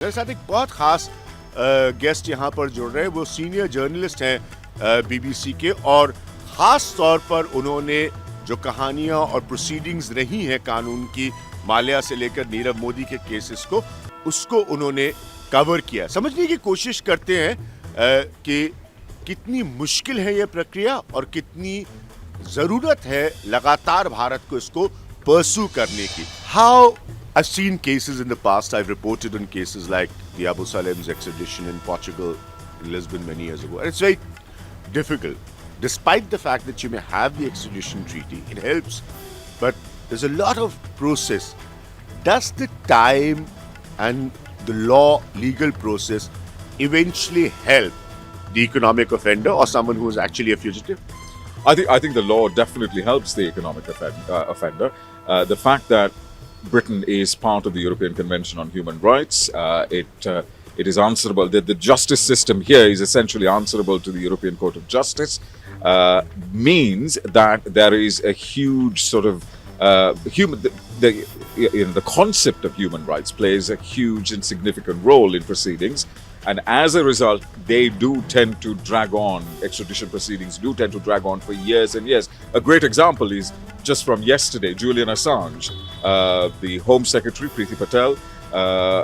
मेरे साथ एक बहुत खास गेस्ट यहाँ पर जुड़ रहे हैं। वो सीनियर जर्नलिस्ट हैं बीबीसी के, और ख़ास तौर पर उन्होंने जो कहानियाँ और प्रोसीडिंग्स रही हैं कानून की, माल्या से लेकर नीरव मोदी के केसेस को, उसको उन्होंने कवर किया। समझने की कोशिश करते हैं कि कितनी मुश्किल है ये प्रक्रिया और कितनी ज़रूरत है लगातार भारत को इसको परसू करने की। How I've seen cases in the past. I've reported on cases like the Abu Salem's extradition in Portugal, in Lisbon many years ago. And it's very difficult. Despite the fact that you may have the extradition treaty, it helps. But there's a lot of process. Does the time and the law, legal process eventually help the economic offender or someone who is actually a fugitive? I think the law definitely helps the economic offender. The fact that Britain is part of the European Convention on Human Rights, it is answerable. The justice system here is essentially answerable to the European Court of Justice. Means that there is a huge sort of the concept of human rights plays a huge and significant role in proceedings. And as a result, they do tend to drag on, extradition proceedings do tend to drag on for years and years. A great example is just from yesterday, Julian Assange, the Home Secretary, Priti Patel,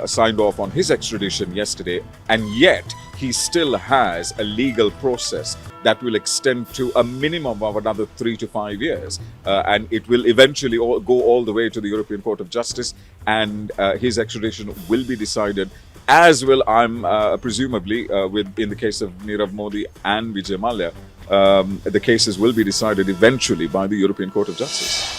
signed off on his extradition yesterday, and yet he still has a legal process that will extend to a minimum of another 3 to 5 years. And it will eventually go all the way to the European Court of Justice, and his extradition will be decided, as will, presumably, in the case of Nirav Modi and Vijay Malya, the cases will be decided eventually by the European Court of Justice.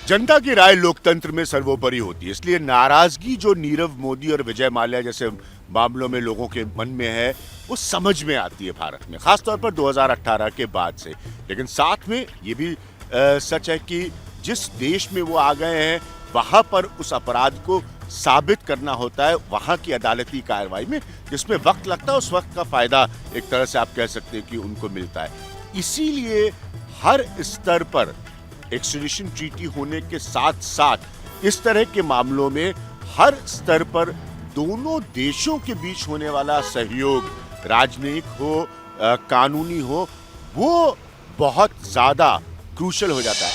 जनता की राय लोकतंत्र में सर्वोपरि होती है, इसलिए नाराजगी जो नीरव मोदी और विजय माल्या जैसे मामलों में लोगों के मन में है, वो समझ में आती है भारत में, खासतौर पर 2018 के बाद से। लेकिन साथ में ये भी सच है कि जिस देश में वो आ गए हैं, वहाँ पर उस अपराध को साबित करना होता है वहाँ की अदालती कार्रवाई में, जिसमें वक्त लगता है। उस वक्त का फायदा एक तरह से आप कह सकते हैं कि उनको मिलता है। इसीलिए हर स्तर पर एक्स्ट्रेडिशन ट्रीटी होने के साथ साथ इस तरह के मामलों में हर स्तर पर दोनों देशों के बीच होने वाला सहयोग, राजनयिक हो, कानूनी हो, वो बहुत ज्यादा क्रूशल हो जाता है।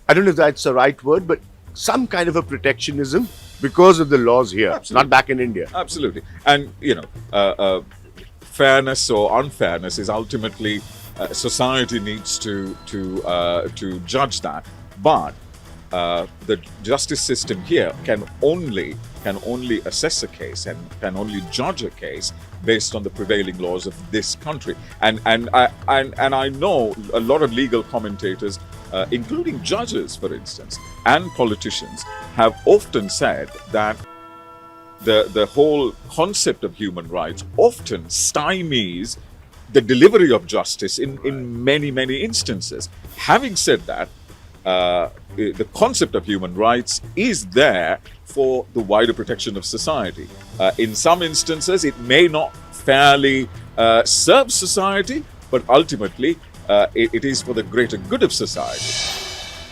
I don't know if that's the right word, but some kind of a protectionism because of the laws here. Absolutely. Not back in India. Absolutely. And, fairness or unfairness is ultimately society needs to judge that. But the justice system here can only assess a case and can only judge a case based on the prevailing laws of this country. And I know a lot of legal commentators, including judges, for instance, and politicians, have often said that the whole concept of human rights often stymies the delivery of justice in many instances. Having said that, the concept of human rights is there for the wider protection of society. In some instances, it may not fairly serve society, but ultimately it is for the greater good of society.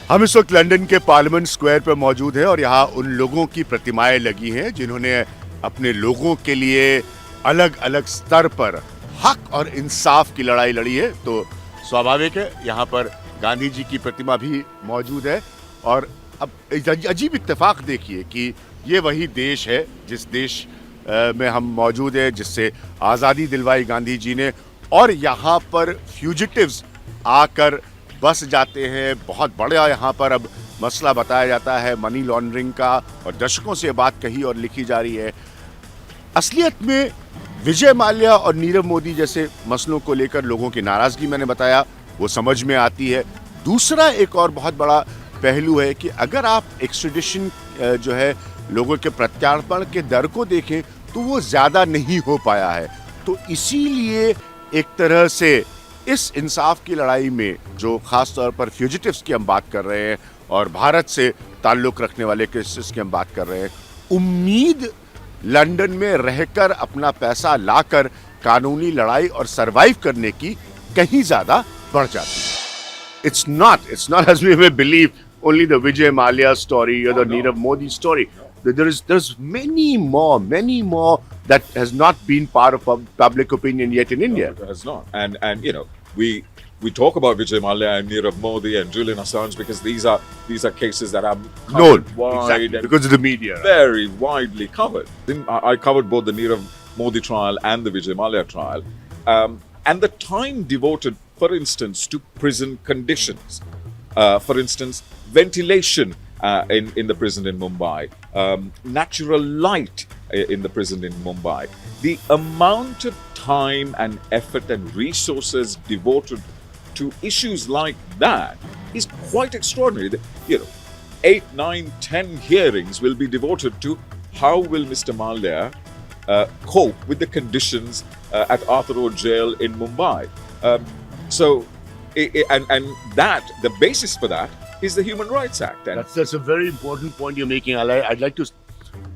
हम इस वक्त London के parliament square पर मौजूद हैं और यहाँ उन लोगों की प्रतिमाएं लगी हैं जिन्होंने अपने लोगों के लिए अलग अलग स्तर पर हक और इंसाफ की लड़ाई लड़ी है। तो स्वाभाविक है यहाँ पर गांधी जी की प्रतिमा भी मौजूद है। और अब अजीब इत्तेफाक देखिए कि ये वही देश है जिस देश में हम मौजूद हैं, जिससे आज़ादी दिलवाई गांधी जी ने, और यहाँ पर फ्यूजिटिव्स आकर बस जाते हैं। बहुत बड़ा यहाँ पर अब मसला बताया जाता है मनी लॉन्ड्रिंग का, और दशकों से बात कही और लिखी जा रही है। असलियत में विजय माल्या और नीरव मोदी जैसे मसलों को लेकर लोगों की नाराजगी मैंने बताया, वो समझ में आती है। दूसरा एक और बहुत बड़ा पहलू है कि अगर आप एक्स्ट्रेडिशन जो है लोगों के प्रत्यार्पण के दर को देखें तो वो ज़्यादा नहीं हो पाया है। तो इसीलिए एक तरह से इस इंसाफ की लड़ाई में, जो ख़ास तौर पर फ्यूजिटिव्स की हम बात कर रहे हैं और भारत से ताल्लुक़ रखने वाले केसेस की हम बात कर रहे हैं, उम्मीद लंदन में रहकर अपना पैसा लाकर कानूनी लड़ाई और सरवाइव करने की कहीं ज़्यादा बढ़ जाती है। It's not as we may believe only the Vijay Malya story or the Nirav Modi story. there's many more that has not been part of public opinion yet in India. No, it has not. And you know, we talk about Vijay Malya and Nirav Modi and Julian Assange because these are cases that are Known covered wide exactly, and because of the media. very widely covered. I covered both the Nirav Modi trial and the Vijay Malya trial, and the time devoted, for instance, to prison conditions, for instance, ventilation in the prison in Mumbai, natural light in the prison in Mumbai, the amount of time and effort and resources devoted to issues like that is quite extraordinary. You know, 8, 9, 10 hearings will be devoted to how will Mr. Malya cope with the conditions at Arthur Road Jail in Mumbai. And that the basis for that is the Human Rights Act. And That's a very important point you're making. I'd like to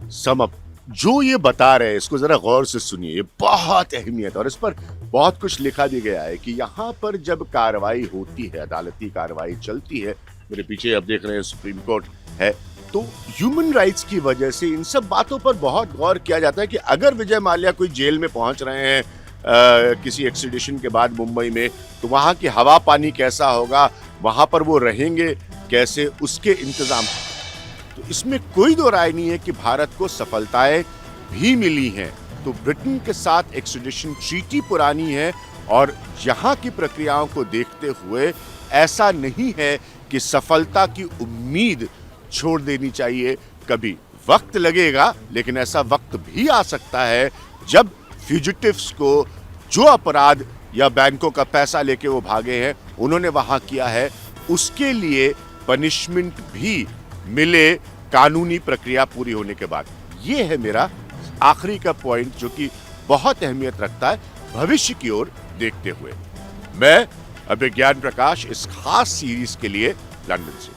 sum up. जो ये बता रहे हैं इसको जरा गौर से सुनिए, ये बहुत अहमियत, और इस पर बहुत कुछ लिखा भी गया है कि यहाँ पर जब कार्रवाई होती है, अदालती कार्रवाई चलती है, मेरे पीछे आप देख रहे हैं सुप्रीम कोर्ट है, तो ह्यूमन राइट्स की वजह से इन सब बातों पर बहुत गौर किया जाता है कि अगर विजय माल्या कोई जेल में पहुंच रहे हैं किसी एक्सीडिशन के बाद मुंबई में, तो वहाँ की हवा पानी कैसा होगा, वहाँ पर वो रहेंगे कैसे, उसके इंतजाम। तो इसमें कोई दो राय नहीं है कि भारत को सफलताएं भी मिली हैं। तो ब्रिटेन के साथ एक्सट्रेडिशन ट्रीटी पुरानी है और यहाँ की प्रक्रियाओं को देखते हुए ऐसा नहीं है कि सफलता की उम्मीद छोड़ देनी चाहिए। कभी वक्त लगेगा, लेकिन ऐसा वक्त भी आ सकता है जब फ्यूजिटिव्स को जो अपराध या बैंकों का पैसा लेके वो भागे हैं, उन्होंने वहां किया है, उसके लिए पनिशमेंट भी मिले कानूनी प्रक्रिया पूरी होने के बाद। ये है मेरा आखिरी का पॉइंट जो कि बहुत अहमियत रखता है भविष्य की ओर देखते हुए। मैं अभिज्ञान प्रकाश इस खास सीरीज के लिए लंदन से।